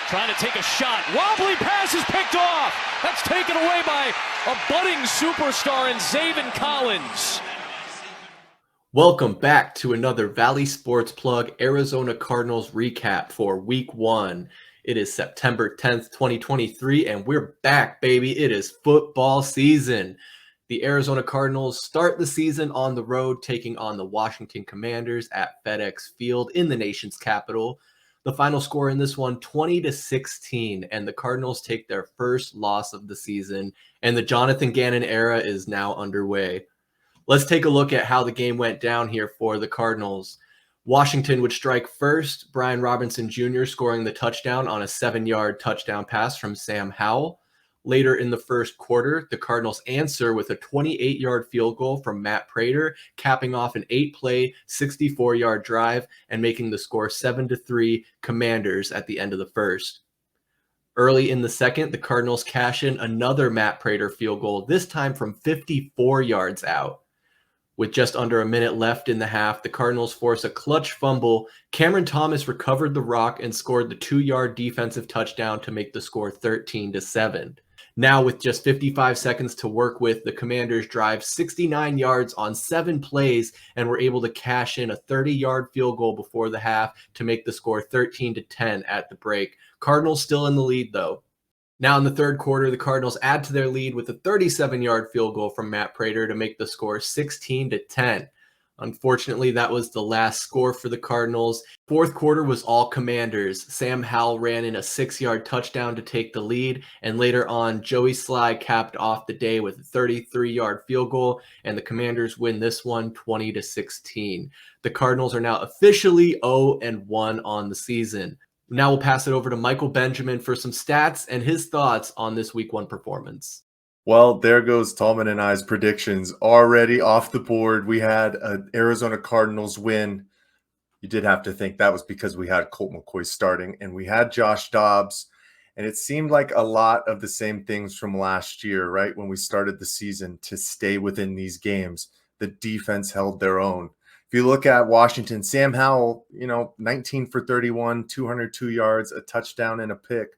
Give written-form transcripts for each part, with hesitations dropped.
Trying to take a shot. Wobbly pass is picked off. That's taken away by a budding superstar in Zaven Collins. Welcome back to another Valley Sports Plug Arizona Cardinals recap for Week 1. It is September 10th, 2023, and we're back, baby. It is football season. The Arizona Cardinals start the season on the road, taking on the Washington Commanders at FedEx Field in the nation's capital. The final score in this one, 20-16, and the Cardinals take their first loss of the season, and the Jonathan Gannon era is now underway. Let's take a look at how the game went down here for the Cardinals. Washington would strike first, Brian Robinson Jr. scoring the touchdown on a 7-yard touchdown pass from Sam Howell. Later in the first quarter, the Cardinals answer with a 28-yard field goal from Matt Prater, capping off an 8-play, 64-yard drive and making the score 7-3 Commanders at the end of the first. Early in the second, the Cardinals cash in another Matt Prater field goal, this time from 54 yards out. With just under a minute left in the half, the Cardinals force a clutch fumble. Cameron Thomas recovered the rock and scored the 2-yard defensive touchdown to make the score 13-7. Now, with just 55 seconds to work with, the Commanders drive 69 yards on 7 plays and were able to cash in a 30-yard field goal before the half to make the score 13-10 at the break. Cardinals still in the lead, though. Now in the third quarter, the Cardinals add to their lead with a 37-yard field goal from Matt Prater to make the score 16-10. Unfortunately, that was the last score for the Cardinals. Fourth quarter was all Commanders. Sam Howell ran in a 6-yard touchdown to take the lead, and later on, Joey Sly capped off the day with a 33-yard field goal, and the Commanders win this one 20-16. The Cardinals are now officially 0-1 on the season. Now we'll pass it over to Michael Benjamin for some stats and his thoughts on this Week 1 performance. Well, there goes Tallman and I's predictions already off the board. We had an Arizona Cardinals win. You did have to think that was because we had Colt McCoy starting and we had Josh Dobbs. And it seemed like a lot of the same things from last year, right? When we started the season to stay within these games, the defense held their own. If you look at Washington, Sam Howell, 19 for 31, 202 yards, a touchdown and a pick.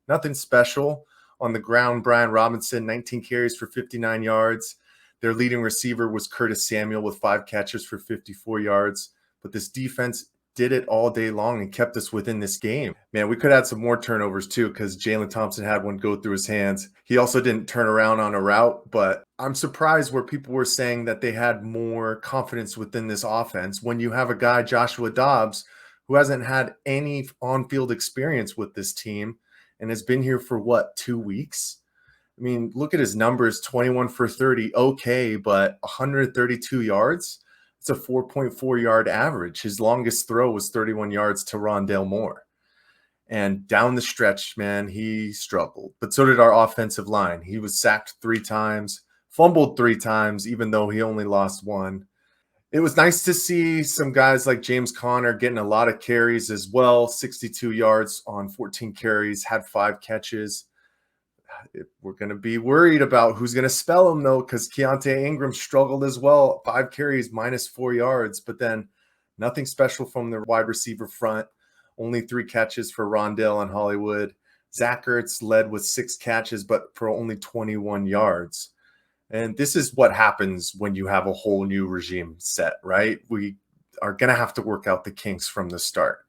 Nothing special. On the ground, Brian Robinson, 19 carries for 59 yards. Their leading receiver was Curtis Samuel with 5 catches for 54 yards. But this defense did it all day long and kept us within this game. Man, we could have had some more turnovers too because Jalen Thompson had one go through his hands. He also didn't turn around on a route, but I'm surprised where people were saying that they had more confidence within this offense when you have a guy, Joshua Dobbs, who hasn't had any on-field experience with this team and has been here for 2 weeks? I mean, look at his numbers, 21 for 30, okay, but 132 yards? It's a 4.4 yard average. His longest throw was 31 yards to Rondale Moore. And down the stretch, man, he struggled. But so did our offensive line. He was sacked 3 times, fumbled 3 times, even though he only lost 1. It was nice to see some guys like James Conner getting a lot of carries as well. 62 yards on 14 carries, had 5 catches. We're going to be worried about who's going to spell him, though, because Keontae Ingram struggled as well. 5 carries, -4 yards, but then nothing special from the wide receiver front. Only 3 catches for Rondale and Hollywood. Zach Ertz led with 6 catches, but for only 21 yards. And this is what happens when you have a whole new regime set, right? We are going to have to work out the kinks from the start.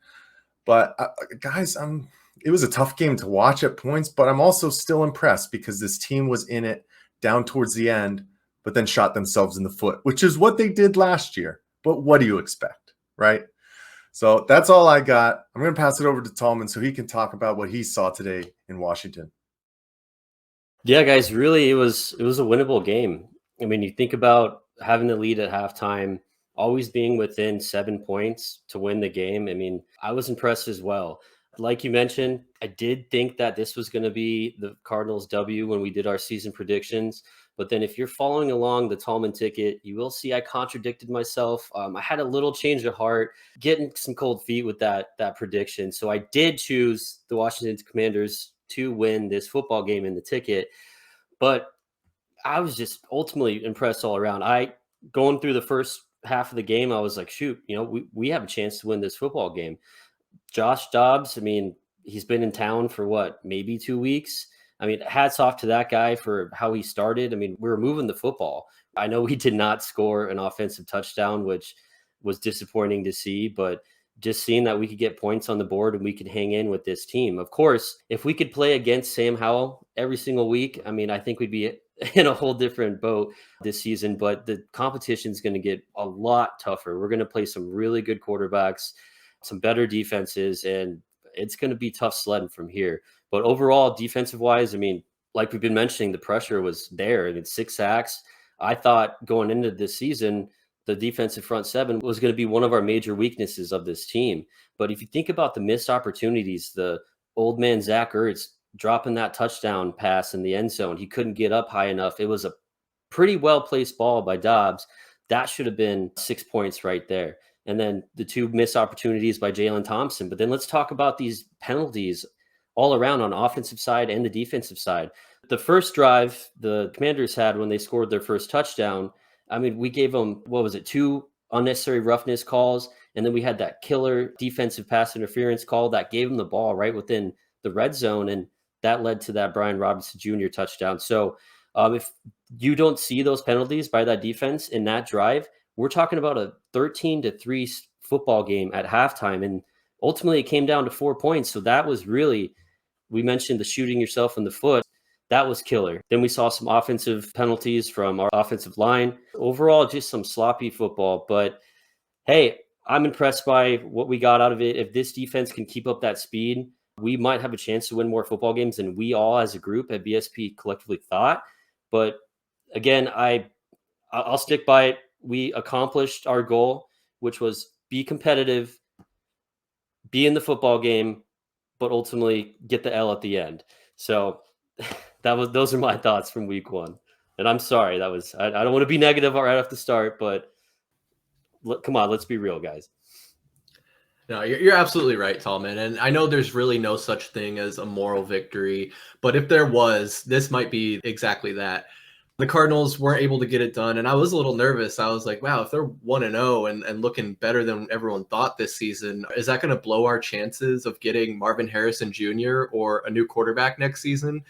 But guys, it was a tough game to watch at points, but I'm also still impressed because this team was in it down towards the end, but then shot themselves in the foot, which is what they did last year. But what do you expect, right? So that's all I got. I'm going to pass it over to Tallman so he can talk about what he saw today in Washington. Yeah, guys, really, it was a winnable game. I mean, you think about having the lead at halftime, always being within 7 points to win the game. I mean, I was impressed as well. Like you mentioned, I did think that this was going to be the Cardinals W when we did our season predictions. But then if you're following along the Tallman ticket, you will see I contradicted myself. I had a little change of heart, getting some cold feet with that prediction. So I did choose the Washington Commanders to win this football game in the ticket. But I was just ultimately impressed all around. Going through the first half of the game, I was like, shoot, we have a chance to win this football game. Josh Dobbs, I mean, He's been in town for what, maybe 2 weeks. I mean, hats off to that guy for how he started. I mean, we were moving the football. I know he did not score an offensive touchdown, which was disappointing to see, but just seeing that we could get points on the board and we could hang in with this team. Of course, if we could play against Sam Howell every single week, I mean, I think we'd be in a whole different boat this season, but the competition is going to get a lot tougher. We're going to play some really good quarterbacks, some better defenses, and it's going to be tough sledding from here. But overall, defensive wise, I mean, like we've been mentioning, the pressure was there. I mean, 6 sacks. I thought going into this season, the defensive front seven was going to be one of our major weaknesses of this team. But if you think about the missed opportunities, the old man Zach Ertz dropping that touchdown pass in the end zone, he couldn't get up high enough. It was a pretty well placed ball by Dobbs. That should have been 6 points right there. And then the 2 missed opportunities by Jalen Thompson. But then let's talk about these penalties all around on offensive side and the defensive side. The first drive the Commanders had when they scored their first touchdown, I mean, we gave them, 2 unnecessary roughness calls. And then we had that killer defensive pass interference call that gave them the ball right within the red zone. And that led to that Brian Robinson Jr. touchdown. So if you don't see those penalties by that defense in that drive, we're talking about a 13-3 football game at halftime. And ultimately it came down to 4 points. So that was really, we mentioned the shooting yourself in the foot. That was killer. Then we saw some offensive penalties from our offensive line. Overall, just some sloppy football. But hey, I'm impressed by what we got out of it. If this defense can keep up that speed, we might have a chance to win more football games than we all as a group at BSP collectively thought. But again, I'll stick by it. We accomplished our goal, which was be competitive, be in the football game, but ultimately get the L at the end. So those are my thoughts from week 1. And I'm sorry, I don't want to be negative right off the start, but come on, let's be real, guys. No, you're absolutely right, Tallman. And I know there's really no such thing as a moral victory, but if there was, this might be exactly that. The Cardinals weren't able to get it done, and I was a little nervous. I was like, wow, if they're 1-0 and looking better than everyone thought this season, is that going to blow our chances of getting Marvin Harrison Jr. or a new quarterback next season?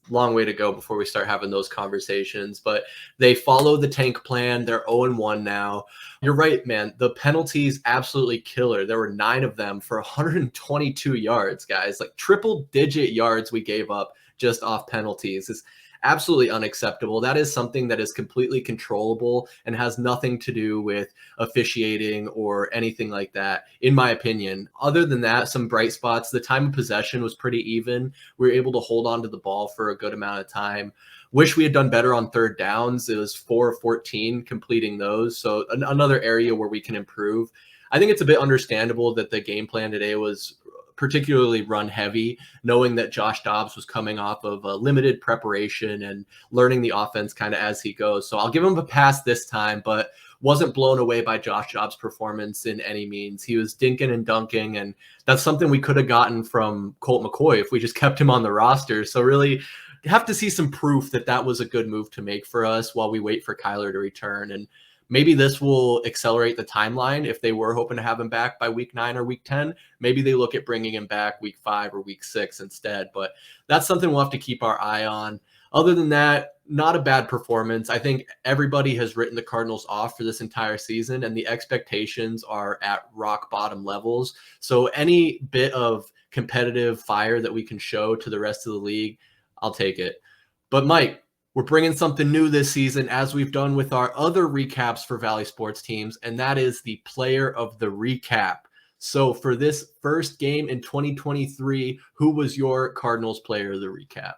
Long way to go before we start having those conversations, but they follow the tank plan. They're 0-1 now. You're right, man. The penalties absolutely killer. There were 9 of them for 122 yards, guys. Like triple-digit yards we gave up just off penalties. It's absolutely unacceptable. That is something that is completely controllable and has nothing to do with officiating or anything like that, in my opinion. Other than that, some bright spots. The time of possession was pretty even. We were able to hold on to the ball for a good amount of time. Wish we had done better on third downs. It was 4 of 14 completing those. So another area where we can improve. I think it's a bit understandable that the game plan today was particularly run heavy, knowing that Josh Dobbs was coming off of a limited preparation and learning the offense kind of as he goes. So I'll give him a pass this time, but wasn't blown away by Josh Dobbs' performance in any means. He was dinking and dunking, and that's something we could have gotten from Colt McCoy if we just kept him on the roster. So really have to see some proof that that was a good move to make for us while we wait for Kyler to return. And maybe this will accelerate the timeline. If they were hoping to have him back by week 9 or week 10, maybe they look at bringing him back week 5 or week 6 instead. But that's something we'll have to keep our eye on. Other than that, not a bad performance. I think everybody has written the Cardinals off for this entire season, and the expectations are at rock bottom levels. So any bit of competitive fire that we can show to the rest of the league, I'll take it. But Mike, we're bringing something new this season, as we've done with our other recaps for Valley Sports teams, and that is the player of the recap. So for this first game in 2023, who was your Cardinals player of the recap?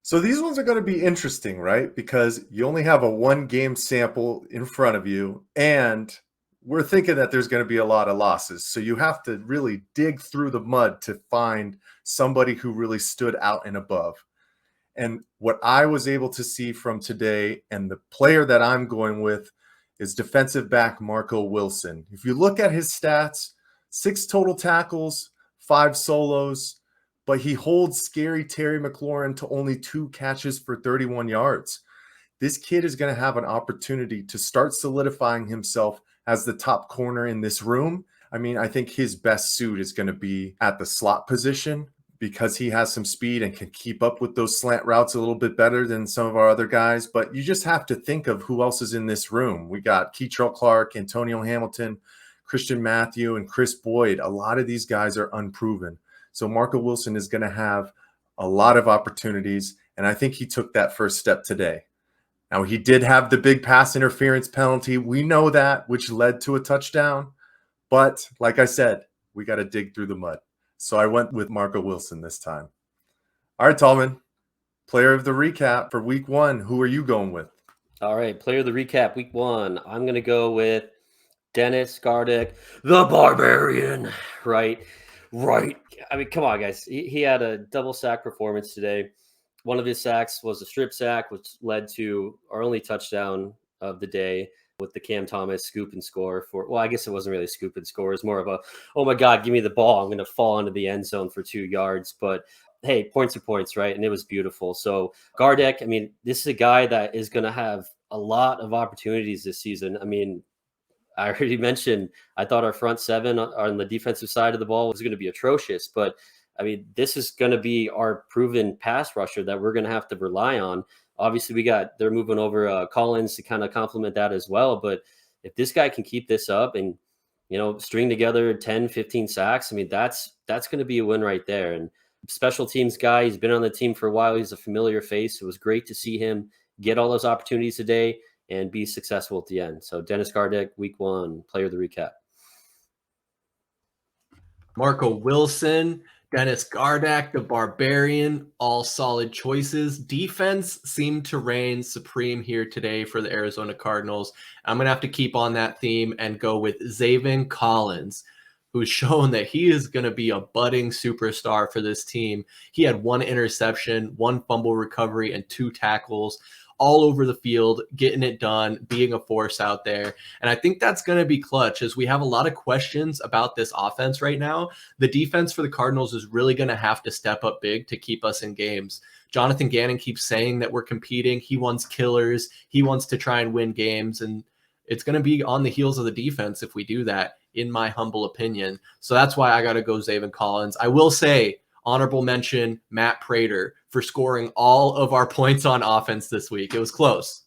So these ones are going to be interesting, right? Because you only have a 1-game sample in front of you, and we're thinking that there's going to be a lot of losses. So you have to really dig through the mud to find somebody who really stood out and above. And what I was able to see from today, and the player that I'm going with, is defensive back Marco Wilson. If you look at his stats, 6 total tackles, 5 solos, but he holds scary Terry McLaurin to only 2 catches for 31 yards. This kid is going to have an opportunity to start solidifying himself as the top corner in this room. I mean, I think his best suit is going to be at the slot position, because he has some speed and can keep up with those slant routes a little bit better than some of our other guys. But you just have to think of who else is in this room. We got Keitrell Clark, Antonio Hamilton, Christian Matthew, and Chris Boyd. A lot of these guys are unproven. So Marco Wilson is going to have a lot of opportunities, and I think he took that first step today. Now, he did have the big pass interference penalty. We know that, which led to a touchdown. But like I said, we got to dig through the mud. So I went with Marco Wilson this time. All right, Tallman, player of the recap for week 1. Who are you going with? All right, player of the recap, week 1. I'm going to go with Dennis Gardeck, the Barbarian. Right. I mean, come on, guys. He had a double sack performance today. One of his sacks was a strip sack, which led to our only touchdown of the day with the Cam Thomas scoop and score for, well, I guess it wasn't really a scoop and score. It was more of a, oh my God, give me the ball. I'm going to fall into the end zone for 2 yards. But hey, points are points, right? And it was beautiful. So Gardeck, I mean, this is a guy that is going to have a lot of opportunities this season. I mean, I already mentioned, I thought our front 7 on the defensive side of the ball was going to be atrocious, but I mean, this is going to be our proven pass rusher that we're going to have to rely on. Obviously, they're moving over Collins to kind of complement that as well. But if this guy can keep this up and, string together 10, 15 sacks, I mean, that's going to be a win right there. And special teams guy, he's been on the team for a while. He's a familiar face. It was great to see him get all those opportunities today and be successful at the end. So Dennis Gardeck, week 1, player of the recap. Marco Wilson, Dennis Gardeck, the Barbarian, all solid choices. Defense seemed to reign supreme here today for the Arizona Cardinals. I'm going to have to keep on that theme and go with Zaven Collins, who's shown that he is going to be a budding superstar for this team. He had 1 interception, 1 fumble recovery, and 2 tackles all over the field, getting it done, being a force out there. And I think that's going to be clutch as we have a lot of questions about this offense right now. The defense for the Cardinals is really going to have to step up big to keep us in games. Jonathan Gannon keeps saying that we're competing. He wants killers. He wants to try and win games. And it's going to be on the heels of the defense if we do that, in my humble opinion. So that's why I got to go Zaven Collins. I will say, honorable mention, Matt Prater, for scoring all of our points on offense this week. It was close.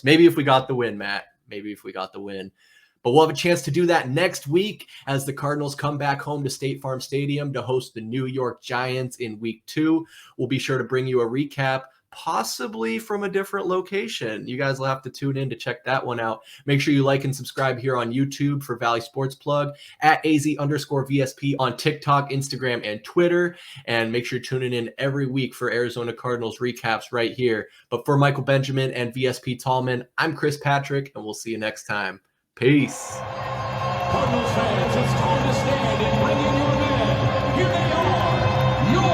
Maybe if we got the win, Matt. But we'll have a chance to do that next week as the Cardinals come back home to State Farm Stadium to host the New York Giants in week 2. We'll be sure to bring you a recap, possibly from a different location. You guys will have to tune in to check that one out. Make sure you like and subscribe here on YouTube for Valley Sports Plug, at AZ_VSP on TikTok, Instagram, and Twitter. And make sure you're tuning in every week for Arizona Cardinals recaps right here. But for Michael Benjamin and VSP Tallman, I'm Chris Patrick, and we'll see you next time. Peace. Cardinals fans, it's time to stand and bring in your men. Here they are, your